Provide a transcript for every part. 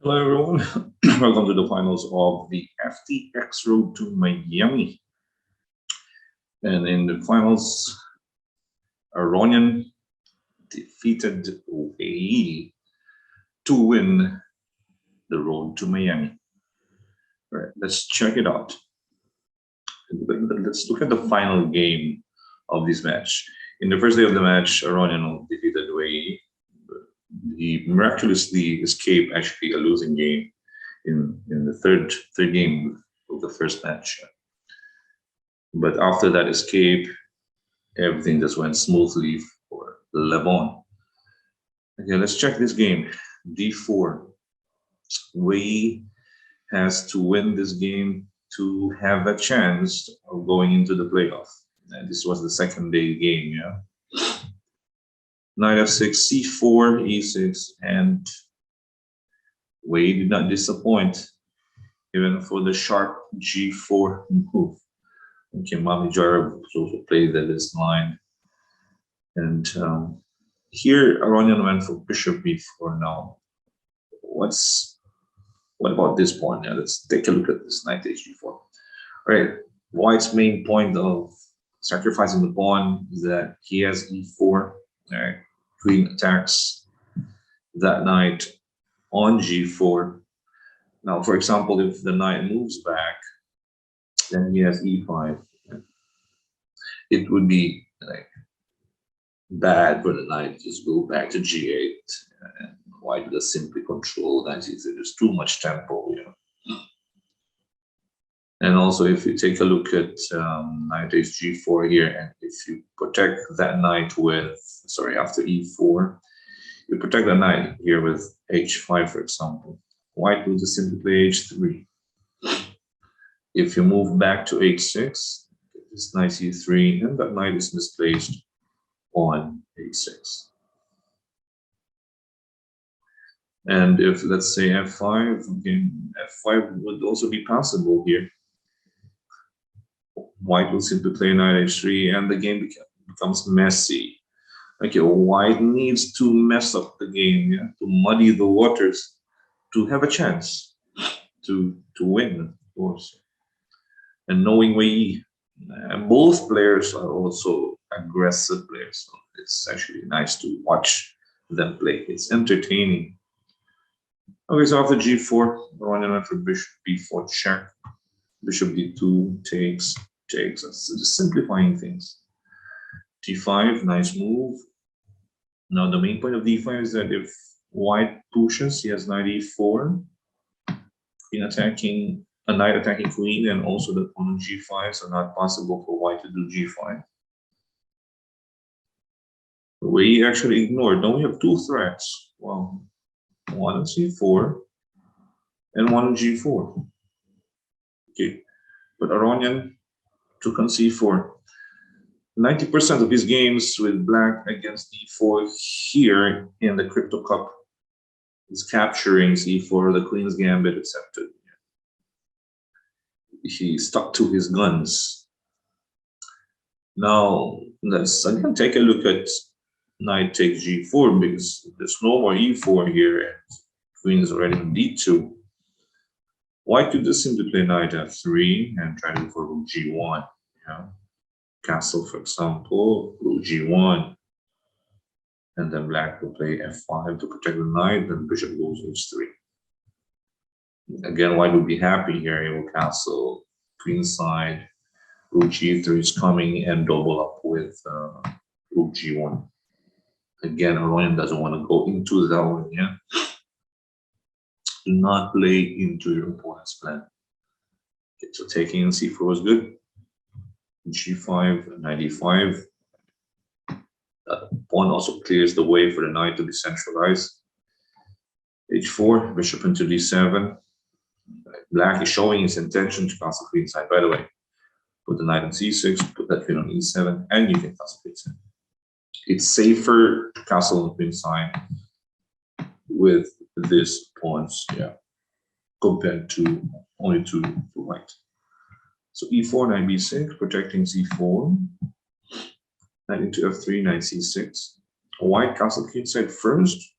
Hello, everyone. Welcome to the finals of the FTX Road to Miami. And in the finals, Aronian defeated Wei Yi to win the road to Miami. All right, let's check it out. Let's look at the final game of this match. In the first day of the match, Aronian defeated Wei Yi. He miraculously escaped actually a losing game in the third game of the first match. But after that escape, everything just went smoothly for Lebon. Okay, let's check this game. D4. Wei Yi has to win this game to have a chance of going into the playoff. And this was the second day game, yeah. Knight f6, c4, e6, and Wei Yi did not disappoint, even for the sharp g4 move. Okay, Mami Jara also played this line. And here, Aronian went for bishop b4 now. What about this pawn? Yeah, let's take a look at this knight h4. All right, White's main point of sacrificing the pawn is that he has e4. All right, queen attacks that knight on g4. Now, for example, if the knight moves back, then he has e5. It would be like bad for the knight to just go back to g8. And White does simply control that. There's too much tempo, you know. And also, if you take a look at knight hg4 here, and if you protect that knight with, sorry, after e4, you protect the knight here with h5, for example. White will just simply play h3. If you move back to h6, this knight e3, and that knight is misplaced on h6. And if, let's say, f5, again, f5 would also be possible here. White will simply play knight h3, and the game becomes messy. Okay, White needs to mess up the game, yeah, to muddy the waters, to have a chance to win, of course. And knowing Wei Yi, both players are also aggressive players, so it's actually nice to watch them play. It's entertaining. Okay, so after g4, Aronian went for bishop b4 check, bishop d2 takes. That's just simplifying things. d5, nice move. Now the main point of d5 is that if White pushes, he has knight e4, in attacking a knight attacking queen, and also the pawn on g5, so not possible for White to do g5. We actually ignored. Now we have two threats. Well, one on c4 and one on g4. Okay, but Aronian took on c4. 90% of his games with black against d4 here in the Crypto Cup is capturing c4, the Queen's Gambit accepted. He stuck to his guns. Now, let's again take a look at knight takes g4, because there's no more e4 here, and queen is already on d2. White could just simply play knight f3 and try to go for rook g1. Yeah. Castle, for example, rook g1. And then black will play f5 to protect the knight, then bishop goes h3. Again, White would be happy here. He will castle queenside, rook g3 is coming, and double up with rook g1. Again, Aronian doesn't want to go into that one, yeah? Do not play into your opponent's plan. Okay, so taking in c4 was good. g5, knight e5. Pawn also clears the way for the knight to be centralized. h4, bishop into d7. Black is showing his intention to castle queenside. By the way, put the knight on c6, put that queen on e7, and you can castle queenside. It's safer to castle on queenside with this pawns, yeah, compared to only to white. So e4, knight b6, protecting c4. Knight into f3, knight c6. White castle queenside first.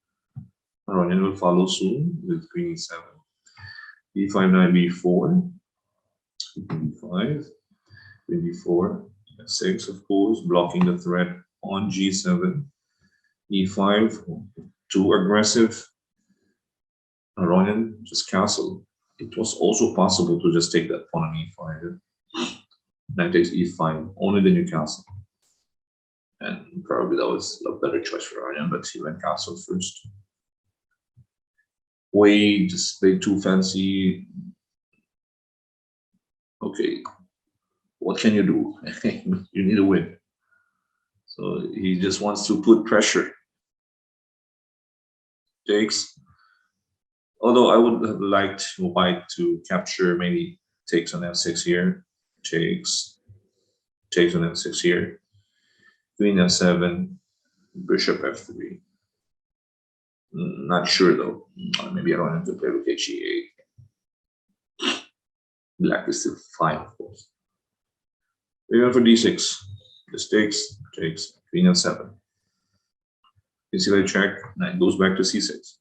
Aronian will follow soon with queen e7. e5, knight b4, b5, queen d4, f6, of course, blocking the threat on g7, e5, too aggressive. Aronian just castle. It was also possible to just take that pawn on e5. Knight takes e5, only the new castle. And probably that was a better choice for Aronian, but he went castle first. Wei Yi just played too fancy. Okay, what can you do? You need a win. So he just wants to put pressure. Takes. Although I would have liked White to capture, maybe takes on f6 here. Takes on f6 here. Queen f7, bishop f3. Not sure though. Maybe I don't have to play with h8. Black is still fine, of course. We went for d6. This takes, queen f7. You see that check, knight goes back to c6.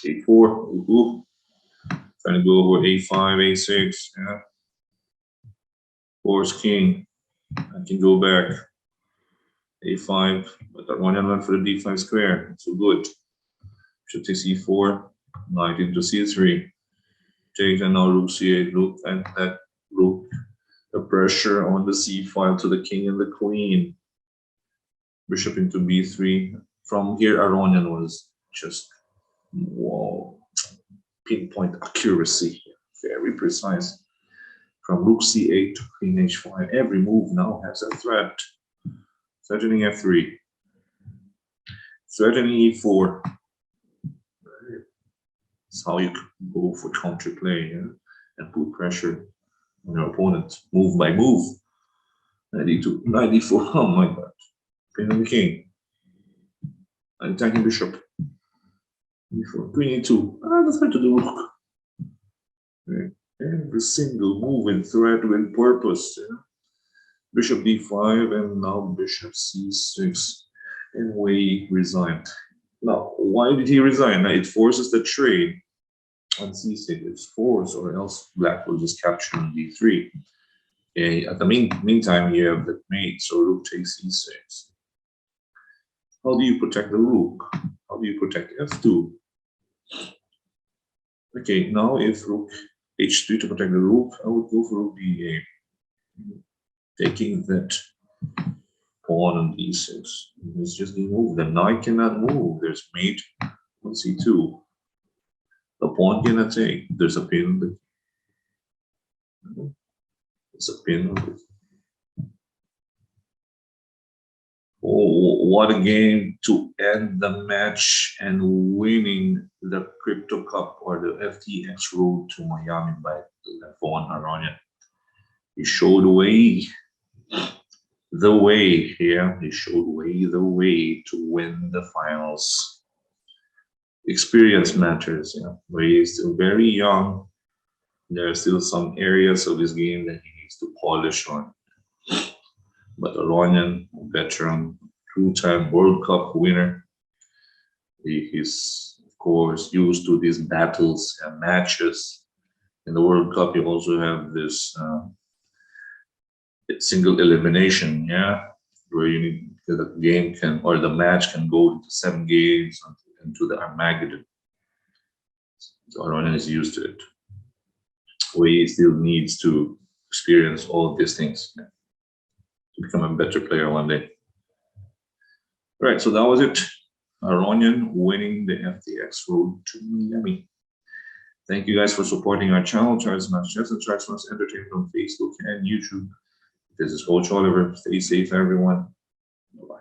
a4, ooh. Trying to go over a5, a6, yeah. Force king, I can go back. a5, but Aronian went for the d5 square, so good. Should take c4, knight into c3. Take, and now rook c8, look at that rook. The pressure on the c file to the king and the queen. Bishop into b3. From here, Aronian was just, whoa, pinpoint accuracy, very precise. From rook c8 to queen h5, every move now has a threat. Threatening f3, threatening e4. That's how you go for counterplay, yeah? And put pressure on your opponent, move by move. Knight e2, knight e4, oh my god. Queen and king. Attacking bishop. e4, queen e2, that's hard to do. Okay. Every single move in threat with purpose. Yeah? Bishop d5 and now bishop c6. And Wei Yi resigned. Now, why did he resign? Now, it forces the trade on c6. It's forced, or else black will just capture on d3. Okay. At the meantime, you have the mate, so rook takes c6. How do you protect the rook? How do you protect f2? Okay, now if rook h3 to protect the rook, I would go for rook d8. Taking that pawn on d6. It's just the move. The knight cannot move. There's mate on c2. The pawn cannot take. There's a pin. It's a pin. Oh, what a game to end the match and winning the Crypto Cup or the FTX Road to Miami by Vaughan Aronian. He showed the way here. He showed the way to win the finals. Experience matters. Yeah, but he's still very young. There are still some areas of this game that he needs to polish on. But Aronian, veteran, two-time World Cup winner, he is, of course, used to these battles and matches. In the World Cup, you also have this single elimination, yeah, where you need the game can, or the match can go into 7 games into the Armageddon. So Aronian is used to it. Wei Yi still needs to experience all of these things, yeah, to become a better player one day. Right, so that was it. Aronian winning the FTX Road to Miami. Thank you guys for supporting our channel, Charles Max Chess and Charles Max Entertainment on Facebook and YouTube. This is Coach Oliver. Stay safe, everyone. Bye-bye.